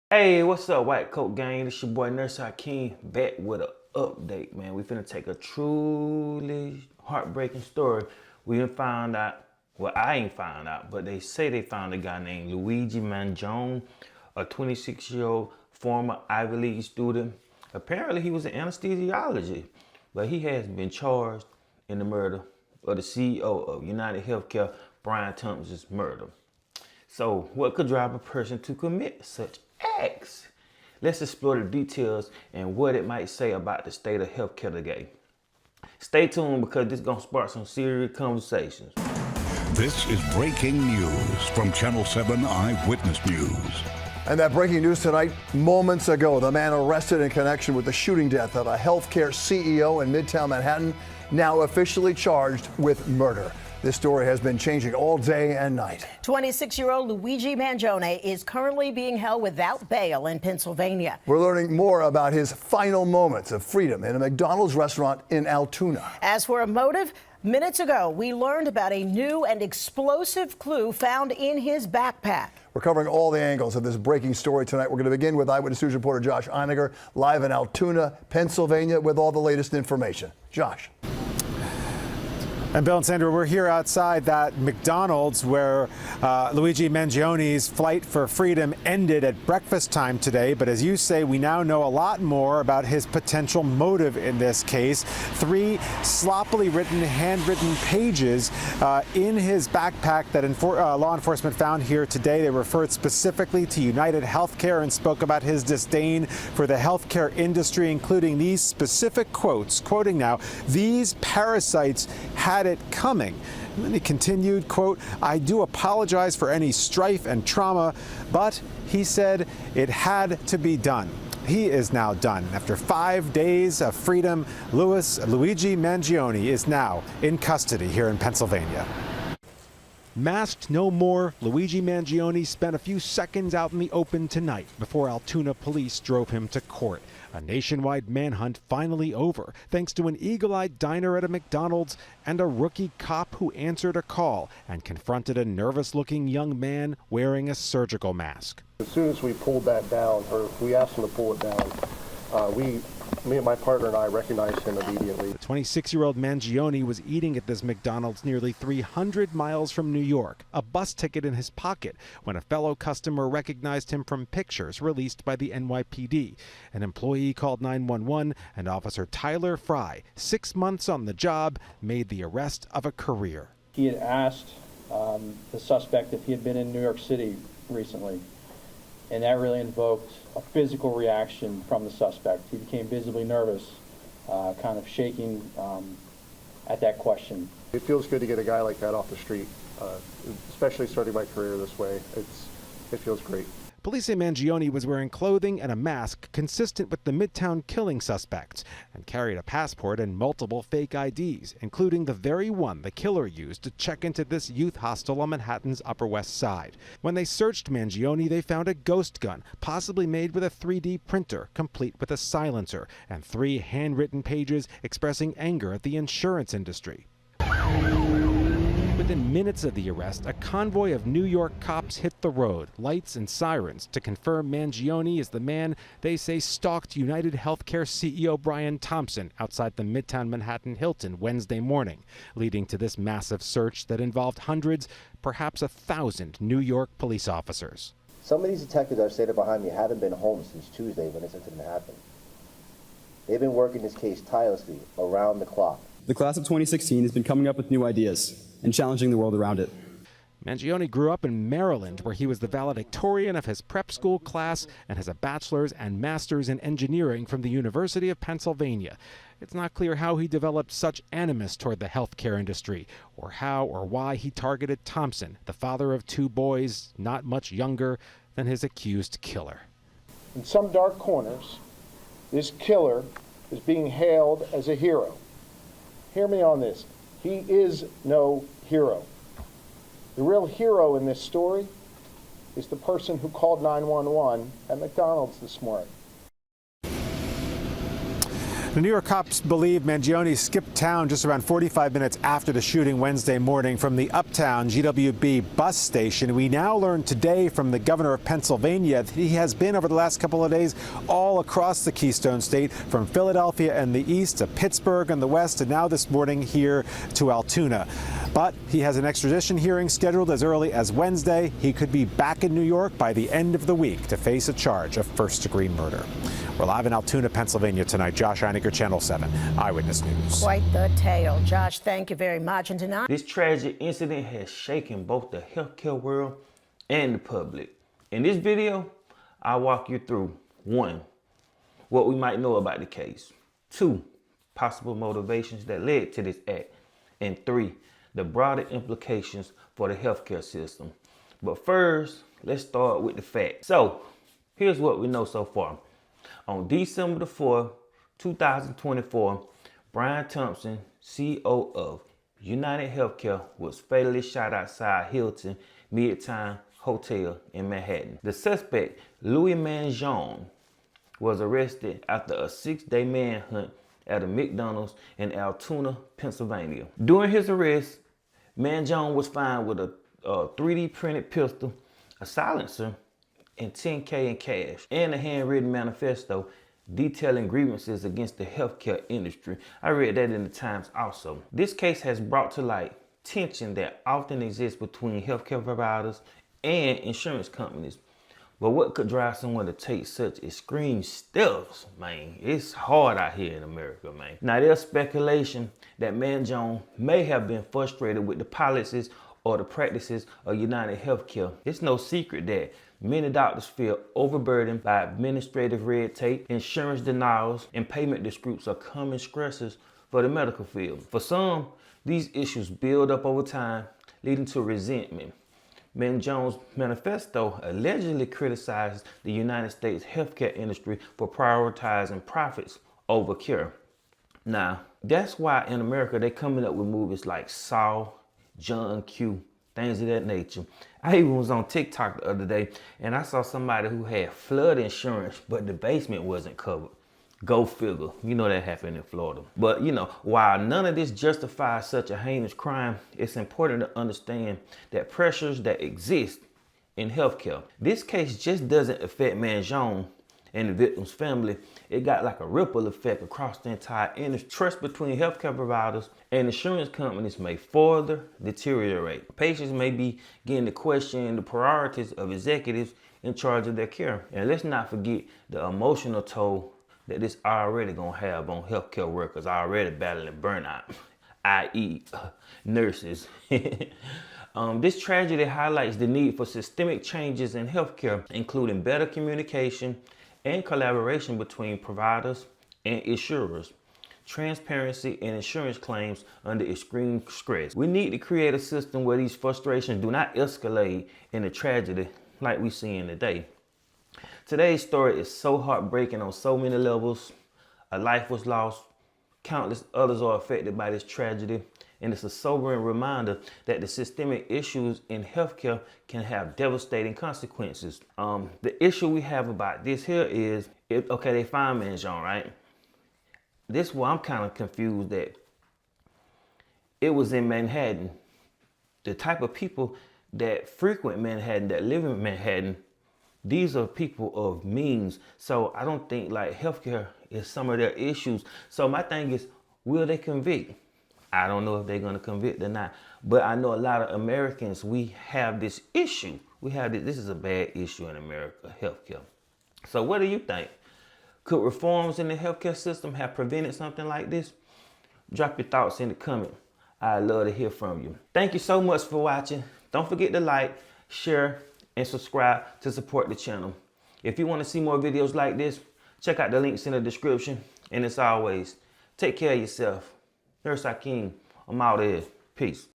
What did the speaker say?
Hey, what's up, White Coat Gang? This your boy Nurse Akeem back with an update, man. We finna take a truly heartbreaking story. We done found out, well, I ain't found out, but they say they found a guy named Luigi Mangione, a 26-year-old former Ivy League student. Apparently, he was an anesthesiologist, but he has been charged in the murder of the CEO of UnitedHealthcare, Brian Thompson's murder. So, what could drive a person to commit such acts? Let's explore the details and what it might say about the state of healthcare today. Stay tuned because this is going to spark some serious conversations. This is breaking news from Channel 7 Eyewitness News. And that breaking news tonight, moments ago, the man arrested in connection with the shooting death of a healthcare CEO in Midtown Manhattan, now officially charged with murder. This story has been changing all day and night. 26-year-old Luigi Mangione is currently being held without bail in Pennsylvania. We're learning more about his final moments of freedom in a McDonald's restaurant in Altoona. As for a motive, minutes ago, we learned about a new and explosive clue found in his backpack. We're covering all the angles of this breaking story tonight. We're going to begin with Eyewitness News reporter Josh Einiger, live in Altoona, Pennsylvania, with all the latest information. Josh. And Bill and Sandra, we're here outside that McDonald's where Luigi Mangione's flight for freedom ended at breakfast time today. But as you say, we now know a lot more about his potential motive in this case. 3 sloppily written, handwritten pages in his backpack that law enforcement found here today. They referred specifically to UnitedHealthcare and spoke about his disdain for the healthcare industry, including these specific quotes, quoting now, "These parasites had it coming." And then he continued, quote, "I do apologize for any strife and trauma, but," he said, "it had to be done." He is now done. After 5 days of freedom, Luigi Mangione is now in custody here in Pennsylvania. Masked no more, Luigi Mangione spent a few seconds out in the open tonight before Altoona police drove him to court. A nationwide manhunt finally over, thanks to an eagle-eyed diner at a McDonald's and a rookie cop who answered a call and confronted a nervous-looking young man wearing a surgical mask. As soon as we pulled that down, or we asked him to pull it down, me and my partner and I recognized him immediately. The 26-year-old Mangione was eating at this McDonald's nearly 300 miles from New York, a bus ticket in his pocket, when a fellow customer recognized him from pictures released by the NYPD. An employee called 911, and Officer Tyler Fry, 6 months on the job, made the arrest of a career. He had asked the suspect if he had been in New York City recently, and that really invoked a physical reaction from the suspect. He became visibly nervous, kind of shaking at that question. It feels good to get a guy like that off the street, especially starting my career this way. It feels great. Police say Mangione was wearing clothing and a mask consistent with the Midtown killing suspects and carried a passport and multiple fake IDs, including the very one the killer used to check into this youth hostel on Manhattan's Upper West Side. When they searched Mangione, they found a ghost gun, possibly made with a 3D printer, complete with a silencer, and 3 handwritten pages expressing anger at the insurance industry. Within minutes of the arrest, a convoy of New York cops hit the road, lights and sirens, to confirm Mangione is the man they say stalked UnitedHealthcare CEO Brian Thompson outside the Midtown Manhattan Hilton Wednesday morning, leading to this massive search that involved hundreds, perhaps 1,000 New York police officers. Some of these detectives that are standing behind me haven't been home since Tuesday when this incident happened. They've been working this case tirelessly around the clock. The class of 2016 has been coming up with new ideas and challenging the world around it. Mangione grew up in Maryland, where he was the valedictorian of his prep school class and has a bachelor's and master's in engineering from the University of Pennsylvania. It's not clear how he developed such animus toward the healthcare industry, or how or why he targeted Thompson, the father of 2 boys not much younger than his accused killer. In some dark corners, this killer is being hailed as a hero. Hear me on this. He is no hero. The real hero in this story is the person who called 911 at McDonald's this morning. The New York cops believe Mangione skipped town just around 45 minutes after the shooting Wednesday morning from the Uptown GWB bus station. We now learn today from the governor of Pennsylvania that he has been over the last couple of days all across the Keystone State, from Philadelphia in the east to Pittsburgh in the west, and now this morning here to Altoona. But he has an extradition hearing scheduled as early as Wednesday. He could be back in New York by the end of the week to face a charge of first-degree murder. We're live in Altoona, Pennsylvania tonight. Josh Einiger, Channel 7, Eyewitness News. Quite the tale. Josh, thank you very much. And tonight, this tragic incident has shaken both the healthcare world and the public. In this video, I'll walk you through 1, what we might know about the case, 2, possible motivations that led to this act, and 3, the broader implications for the healthcare system. But first, let's start with the facts. So, here's what we know so far. On December the 4th, 2024, Brian Thompson, CEO of UnitedHealthcare, was fatally shot outside Hilton Midtown Hotel in Manhattan. The suspect, Luigi Mangione, was arrested after a 6-day manhunt at a McDonald's in Altoona, Pennsylvania. During his arrest, Mangione was found with a 3D printed pistol, a silencer, and $10K in cash, and a handwritten manifesto detailing grievances against the healthcare industry. I read that in the Times also. This case has brought to light tension that often exists between healthcare providers and insurance companies. But what could drive someone to take such extreme steps, man? It's hard out here in America, man. Now, there's speculation that Mangione may have been frustrated with the policies or the practices of UnitedHealthcare. It's no secret that many doctors feel overburdened by administrative red tape, insurance denials, and payment disputes are common stressors for the medical field. For some, these issues build up over time, leading to resentment. Mangione's manifesto allegedly criticizes the United States healthcare industry for prioritizing profits over care. Now, that's why in America they're coming up with movies like Saw, John Q, things of that nature. I even was on TikTok the other day and I saw somebody who had flood insurance, but the basement wasn't covered. Go figure. You know that happened in Florida. But while none of this justifies such a heinous crime, it's important to understand that pressures that exist in healthcare. This case just doesn't affect Mangione and the victim's family. It got like a ripple effect across the entire industry. Trust between healthcare providers and insurance companies may further deteriorate. Patients may be getting to question the priorities of executives in charge of their care. And let's not forget the emotional toll that this already gonna have on healthcare workers already battling burnout, i.e. nurses. This tragedy highlights the need for systemic changes in healthcare, including better communication and collaboration between providers and insurers, transparency in insurance claims under extreme stress. We need to create a system where these frustrations do not escalate into tragedy like we see in today. Today's story is so heartbreaking on so many levels. A life was lost. Countless others are affected by this tragedy. And it's a sobering reminder that the systemic issues in healthcare can have devastating consequences. The issue we have about this here is, okay, they find Mangione, right? This is where I'm kind of confused that it was in Manhattan. The type of people that frequent Manhattan, that live in Manhattan, these are people of means. So I don't think like healthcare is some of their issues. So my thing is, will they convict? I don't know if they're gonna convict or not. But I know a lot of Americans, we have this issue. This is a bad issue in America, healthcare. So what do you think? Could reforms in the healthcare system have prevented something like this? Drop your thoughts in the comment. I'd love to hear from you. Thank you so much for watching. Don't forget to like, share, and subscribe to support the channel. If you want to see more videos like this, check out the links in the description. And as always, take care of yourself. Nurse Akeem, I'm out of here. Peace.